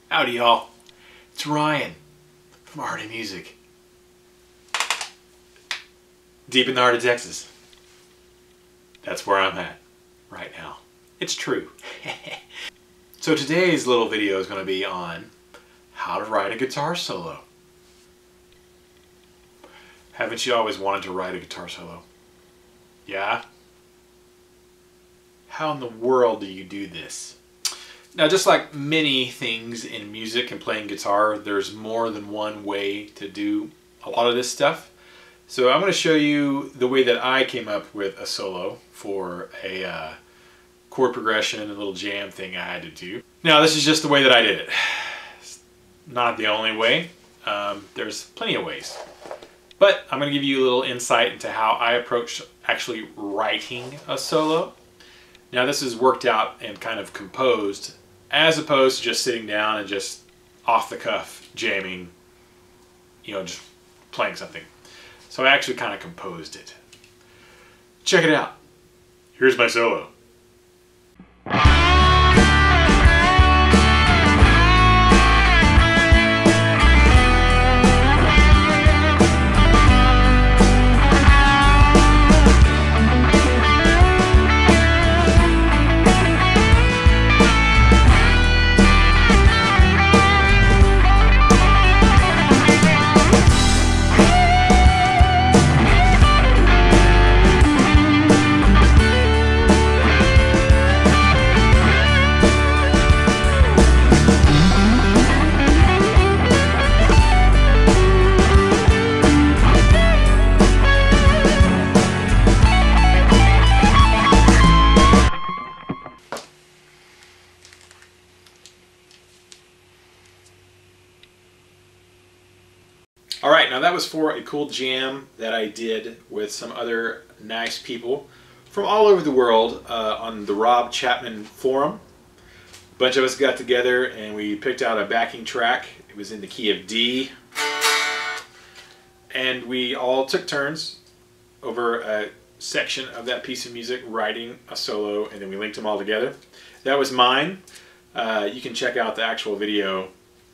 Howdy y'all, it's Ryan from Heart Music. Deep in the heart of Texas. That's where I'm at right now. It's true. So today's little video is going to be on how to write a guitar solo. Haven't you always wanted to write a guitar solo? Yeah? How in the world do you do this? Now, just like many things in music and playing guitar, there's more than one way to do a lot of this stuff. So I'm going to show you the way that I came up with a solo for a chord progression and a little jam thing I had to do. Now, this is just the way that I did it. It's not the only way. There's plenty of ways. But I'm going to give you a little insight into how I approached actually writing a solo. Now, this is worked out and kind of composed, as opposed to just sitting down and just off the cuff jamming, you know, just playing something. So I actually kind of composed it. Check it out. Here's my solo. Alright, now that was for a cool jam that I did with some other nice people from all over the world on the Rob Chapman forum. A bunch of us got together and we picked out a backing track. It was in the key of D. And we all took turns over a section of that piece of music writing a solo, and then we linked them all together. That was mine. You can check out the actual video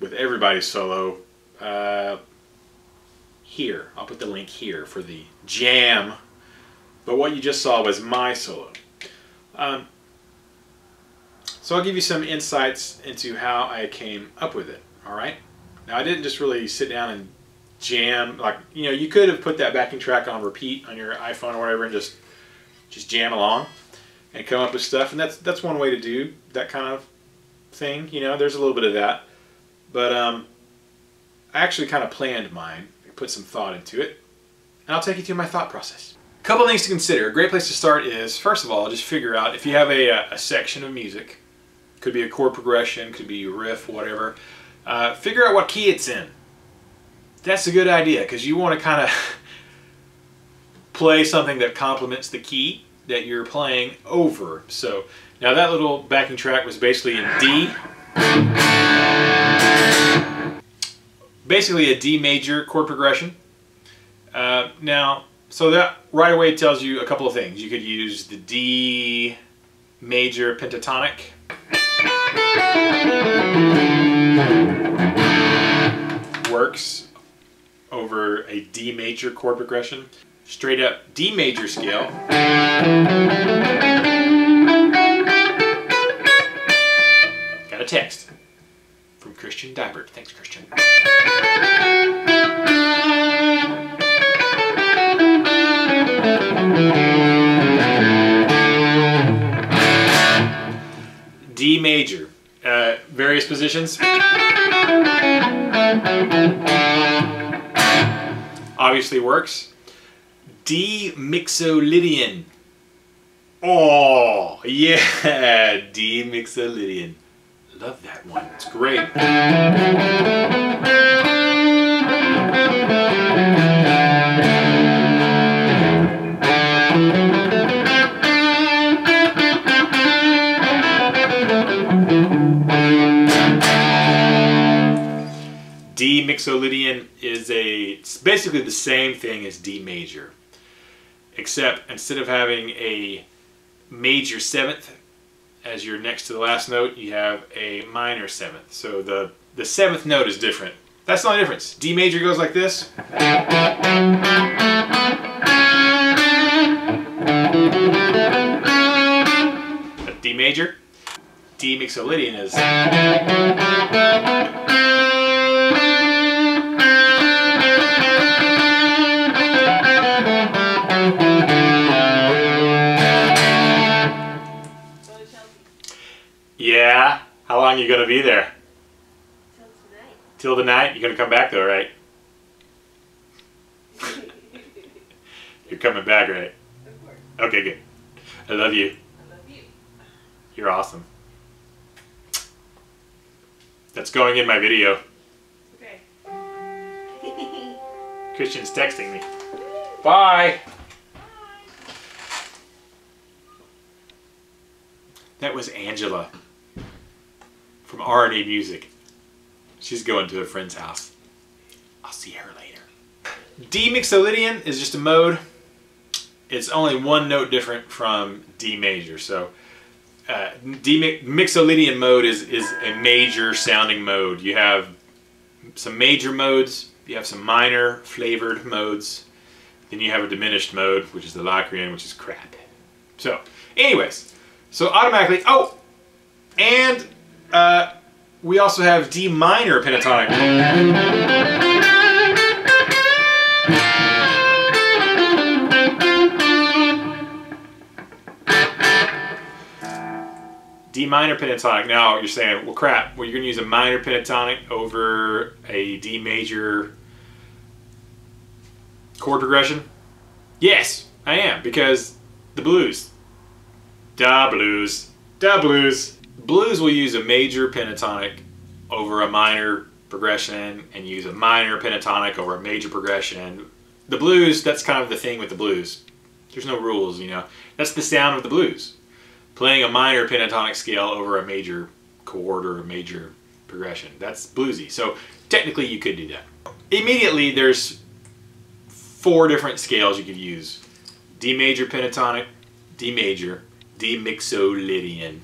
with everybody's solo here. I'll put the link here for the jam, but what you just saw was my solo. So I'll give you some insights into how I came up with it. Alright, now I didn't just really sit down and jam, like, you know, you could have put that backing track on repeat on your iPhone or whatever and just jam along and come up with stuff, and that's one way to do that kind of thing. You know, there's a little bit of that, but I actually kind of planned mine, put some thought into it, and I'll take you through my thought process. A couple things to consider. A great place to start is, first of all, just figure out if you have a section of music, could be a chord progression, could be a riff, whatever, figure out what key it's in. That's a good idea, because you want to kind of play something that complements the key that you're playing over. So now that little backing track was basically in D. Basically a D major chord progression. Now, so that right away tells you a couple of things. You could use the D major pentatonic. Works over a D major chord progression. Straight up D major scale. Got a text from Christian Dybert. Thanks, Christian. D major, various positions. Obviously works. D mixolydian. Oh yeah, D mixolydian. Love that one. It's great. D mixolydian is it's basically the same thing as D major, except instead of having a major seventh as your next to the last note, you have a minor 7th. So the 7th note is different. That's the only difference. D major goes like this. That's D major. D mixolydian is. Yeah? How long are you going to be there? Till tonight. Till the night? You're going to come back though, right? You're coming back, right? Of course. Okay, good. I love you. I love you. You're awesome. That's going in my video. Okay. Christian's texting me. Bye! That was Angela from R&A Music. She's going to a friend's house. I'll see her later. D mixolydian is just a mode. It's only one note different from D major. So D mixolydian mode is a major sounding mode. You have some major modes, you have some minor flavored modes, then you have a diminished mode, which is the Locrian, which is crap. So anyways, so automatically, oh, and we also have D minor pentatonic. D minor pentatonic. Now you're saying, well crap, well you're going to use a minor pentatonic over a D major chord progression? Yes, I am, because the blues. Da blues. Da blues. Blues will use a major pentatonic over a minor progression and use a minor pentatonic over a major progression. The blues, that's kind of the thing with the blues. There's no rules, you know. That's the sound of the blues. Playing a minor pentatonic scale over a major chord or a major progression. That's bluesy. So technically you could do that. Immediately there's 4 different scales you could use. D major pentatonic, D major, D mixolydian,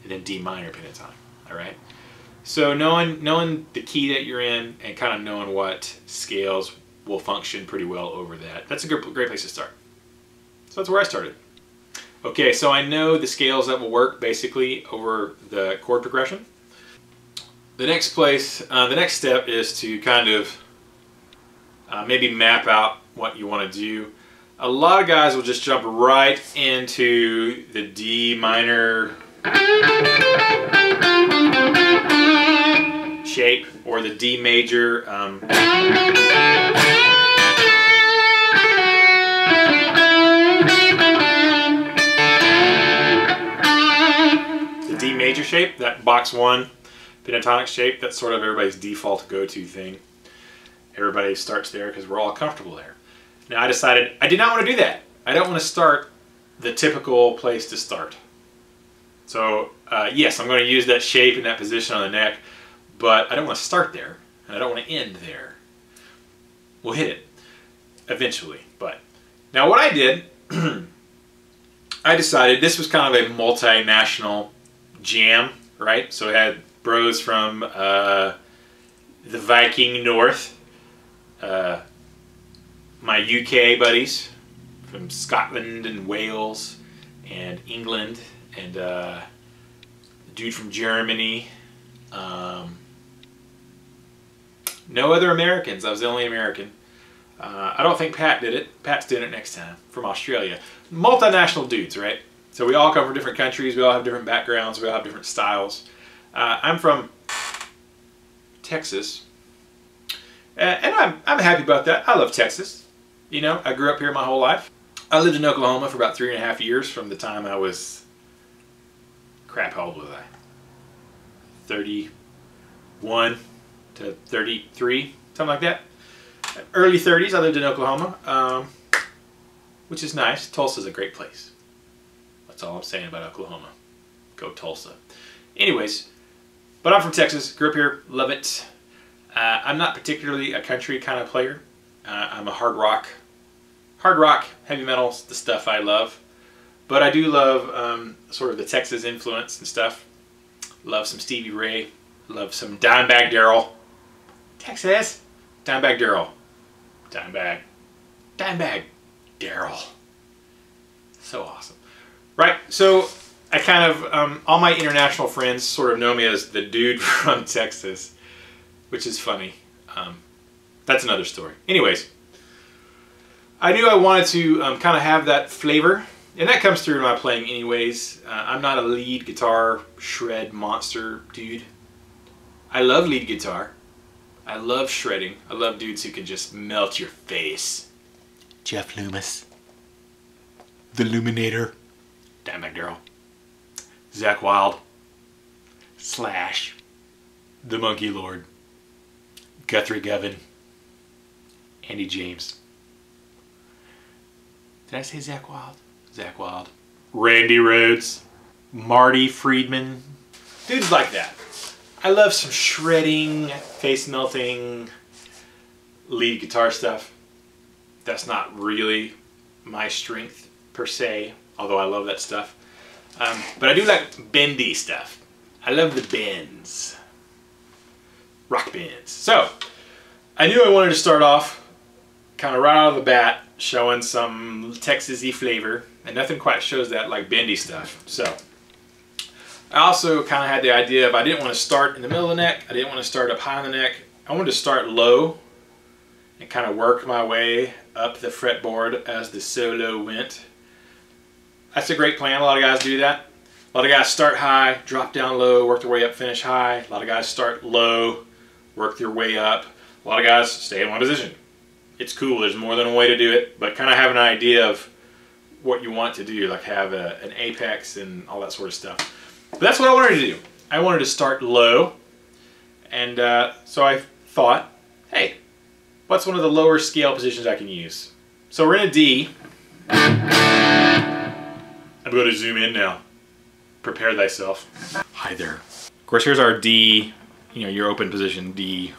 and then D minor pentatonic. Alright? So knowing the key that you're in and kind of knowing what scales will function pretty well over that, that's a great place to start. So that's where I started. Okay, so I know the scales that will work basically over the chord progression. The next step is to kind of maybe map out what you want to do. A lot of guys will just jump right into the D minor shape or the D major. D major shape, that box 1 pentatonic shape, that's sort of everybody's default go-to thing. Everybody starts there because we're all comfortable there. Now I decided I did not want to do that. I don't want to start the typical place to start. So yes, I'm going to use that shape and that position on the neck, but I don't want to start there and I don't want to end there. We'll hit it eventually, but now what I did, I decided this was kind of a multinational jam, right? So I had bros from the Viking North, my UK buddies from Scotland and Wales and England, and a dude from Germany. No other Americans. I was the only American. I don't think Pat did it. Pat's doing it next time, from Australia. Multinational dudes, right? So we all come from different countries, we all have different backgrounds, we all have different styles. I'm from Texas, and I'm happy about that. I love Texas. You know, I grew up here my whole life. I lived in Oklahoma for about 3.5 years from the time I was, crap, how old was I? 31 to 33, something like that. Early 30s, I lived in Oklahoma, which is nice. Tulsa's a great place. That's all I'm saying about Oklahoma. Go Tulsa. Anyways, but I'm from Texas, grew up here, love it. I'm not particularly a country kind of player. I'm a hard rock, heavy metal's the stuff I love. But I do love sort of the Texas influence and stuff. Love some Stevie Ray. Love some Dimebag Darrell. Texas. Dimebag Darrell. Dimebag Darrell. So awesome. Right, so I kind of, all my international friends sort of know me as the dude from Texas, which is funny. That's another story. Anyways, I knew I wanted to kind of have that flavor, and that comes through in my playing anyways. I'm not a lead guitar shred monster dude. I love lead guitar. I love shredding. I love dudes who can just melt your face. Jeff Loomis. The Luminator. Dimebag Darrell. Zakk Wylde. Slash. The Monkey Lord. Guthrie Govan. Andy James. Did I say Zakk Wylde? Zakk Wylde. Randy Rhoads. Marty Friedman. Dudes like that. I love some shredding, face melting, lead guitar stuff. That's not really my strength per se, although I love that stuff. But I do like bendy stuff. I love the bends. Rock bends. So, I knew I wanted to start off kind of right out of the bat showing some Texas-y flavor, and nothing quite shows that like bendy stuff. So, I also kind of had the idea of I didn't want to start in the middle of the neck. I didn't want to start up high on the neck. I wanted to start low and kind of work my way up the fretboard as the solo went. That's a great plan. A lot of guys do that. A lot of guys start high, drop down low, work their way up, finish high. A lot of guys start low, work their way up. A lot of guys stay in one position. It's cool. There's more than one way to do it, but kind of have an idea of what you want to do, like have an apex and all that sort of stuff. But that's what I wanted to do. I wanted to start low, and so I thought, hey, what's one of the lower scale positions I can use? So we're in a D. I'm going to zoom in now. Prepare thyself. Hi there. Of course, here's our D, you know, your open position, D.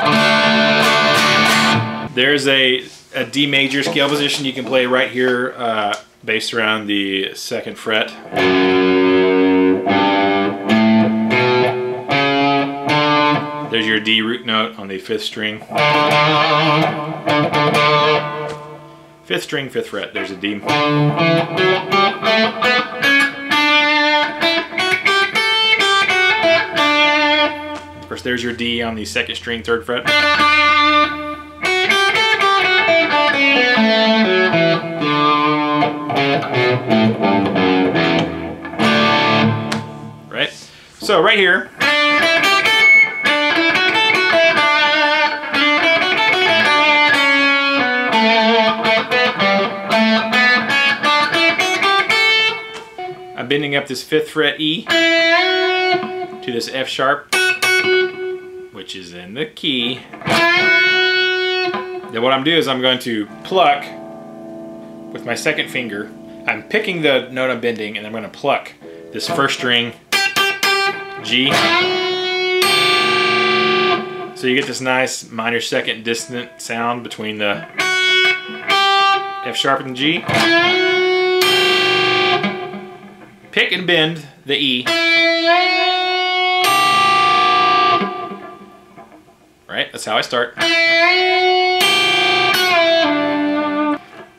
There's a D major scale position you can play right here, based around the 2nd fret. There's your D root note on the 5th string. 5th string, 5th fret, there's a D. Of course, there's your D on the 2nd string, 3rd fret. Right? So right here, I'm bending up this 5th fret E to this F sharp, which is in the key. Then what I'm doing is I'm going to pluck with my 2nd finger. I'm picking the note I'm bending, and I'm going to pluck this 1st string G. So you get this nice minor 2nd dissonant sound between the F sharp and the G. Pick and bend the E. Right, that's how I start.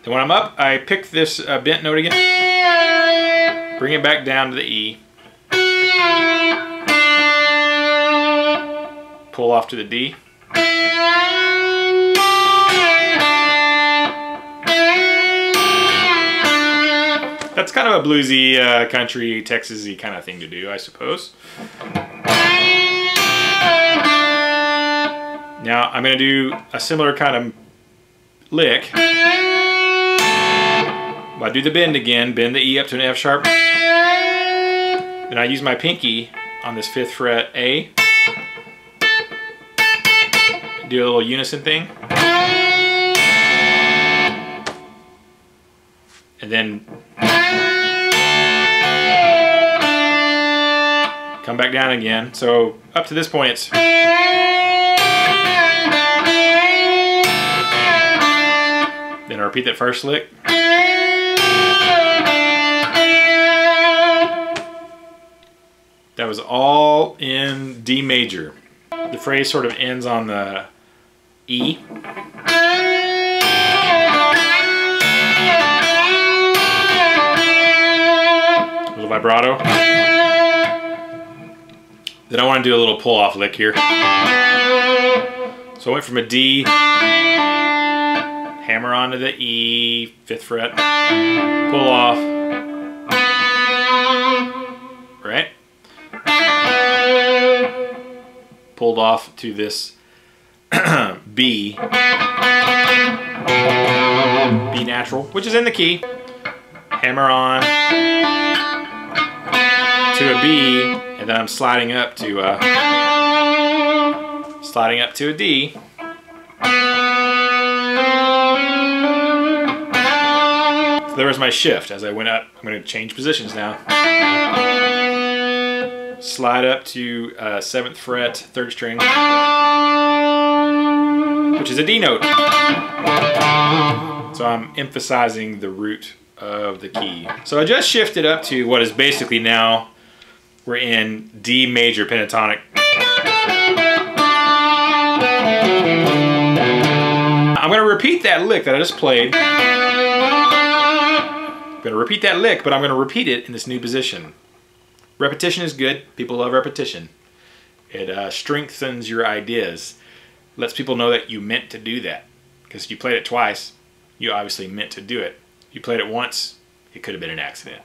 Then when I'm up, I pick this bent note again, bring it back down to the E, pull off to the D. That's kind of a bluesy, country, Texas-y kind of thing to do, I suppose. Now I'm going to do a similar kind of lick. I do the bend again, bend the E up to an F sharp. Then I use my pinky on this 5th fret A. Do a little unison thing. And then come back down again. So up to this point it's then I repeat that first lick. That was all in D major. The phrase sort of ends on the E. A little vibrato. Then I want to do a little pull-off lick here. So I went from a D, hammer onto the E, 5th fret, pull off, right? Pulled off to this B natural, which is in the key. Hammer on to a B, and then I'm sliding up to a D. So there was my shift as I went up. I'm going to change positions now. Slide up to 7th fret, 3rd string, which is a D note. So I'm emphasizing the root of the key. So I just shifted up to what is basically now we're in D major pentatonic. I'm going to repeat that lick that I just played. I'm going to repeat that lick, but I'm going to repeat it in this new position. Repetition is good. People love repetition. It strengthens your ideas. Lets people know that you meant to do that. Because if you played it twice, you obviously meant to do it. You played it once, it could have been an accident.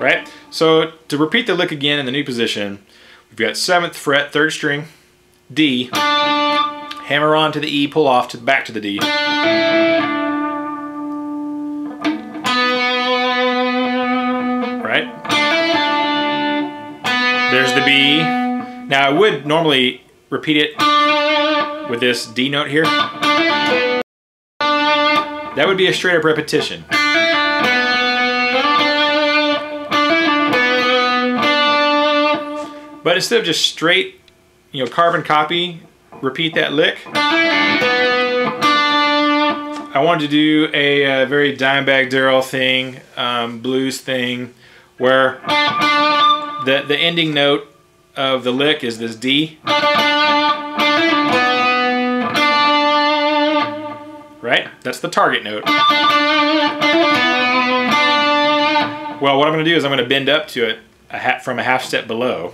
Right? So to repeat the lick again in the new position, we've got 7th fret, 3rd string, D, hammer on to the E, pull off to back to the D. Right? There's the B. Now I would normally repeat it with this D note here. That would be a straight up repetition. But instead of just straight, carbon copy, repeat that lick, I wanted to do a very Dimebag Darrell thing, blues thing, where the ending note of the lick is this D. Right? That's the target note. Well, what I'm going to do is I'm going to bend up to it from a half step below,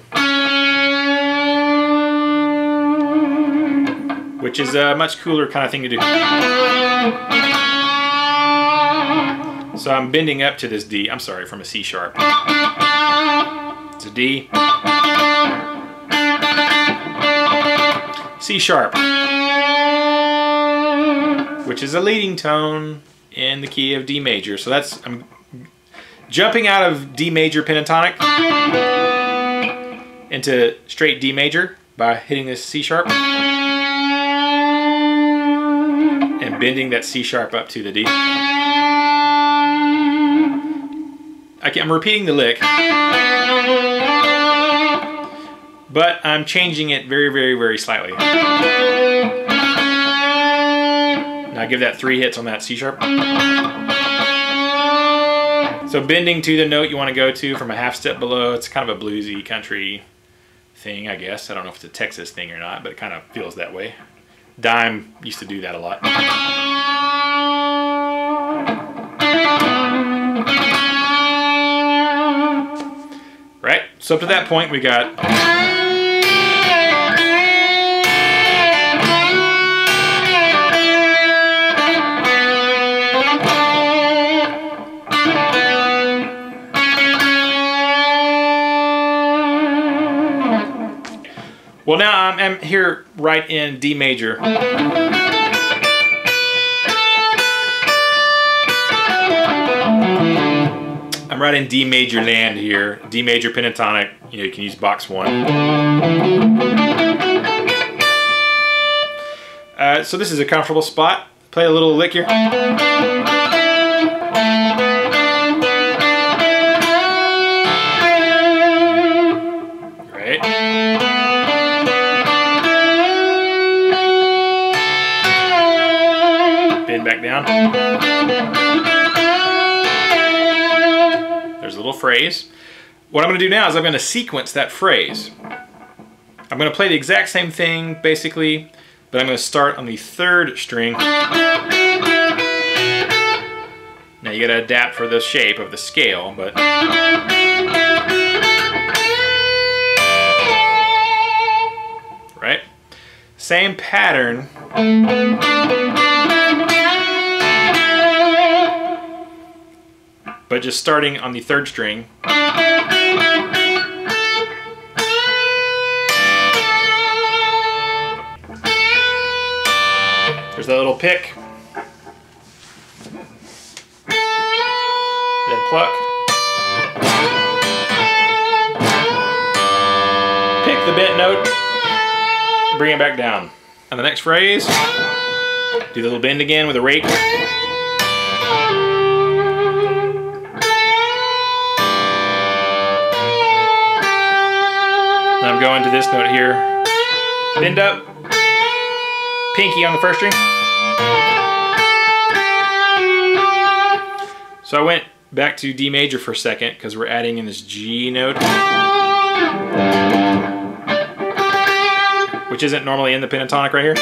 which is a much cooler kind of thing to do. So I'm bending up to this D, I'm sorry, from a C sharp. It's a D, C sharp, which is a leading tone in the key of D major. So that's, I'm jumping out of D major pentatonic into straight D major by hitting this C sharp and bending that C sharp up to the D. I'm repeating the lick, but I'm changing it very, very, very slightly. Now give that 3 hits on that C sharp. So bending to the note you want to go to from a half step below. It's kind of a bluesy country thing, I guess. I don't know if it's a Texas thing or not, but it kind of feels that way. Dime used to do that a lot. Right? So up to that point we got well, now I'm here right in D major. I'm right in D major land here. D major pentatonic. You can use box 1. So this is a comfortable spot. Play a little lick here. Right. Bend back down. There's phrase. What I'm going to do now is I'm going to sequence that phrase. I'm going to play the exact same thing, basically, but I'm going to start on the 3rd string. Now you got to adapt for the shape of the scale, but... Right? Same pattern. But just starting on the 3rd string. There's that little pick. Then pluck. Pick the bent note. Bring it back down. On the next phrase, do the little bend again with a rake. And I'm going to this note here. Bend up. Pinky on the 1st string. So I went back to D major for a second because we're adding in this G note, which isn't normally in the pentatonic right here.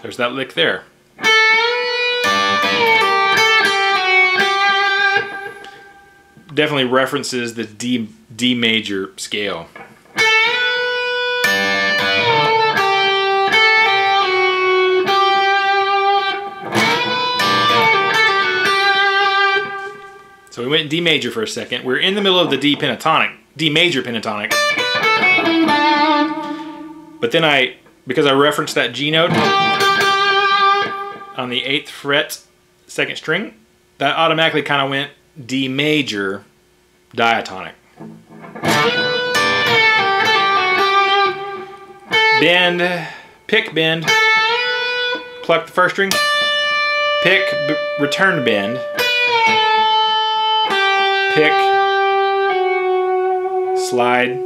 There's that lick there. Definitely references the D major scale. So we went D major for a second. We're in the middle of the D major pentatonic. But then because I referenced that G note on the 8th fret, 2nd string, that automatically kind of went D major diatonic. Bend, pick, bend, pluck the 1st string, pick, return bend, pick, slide,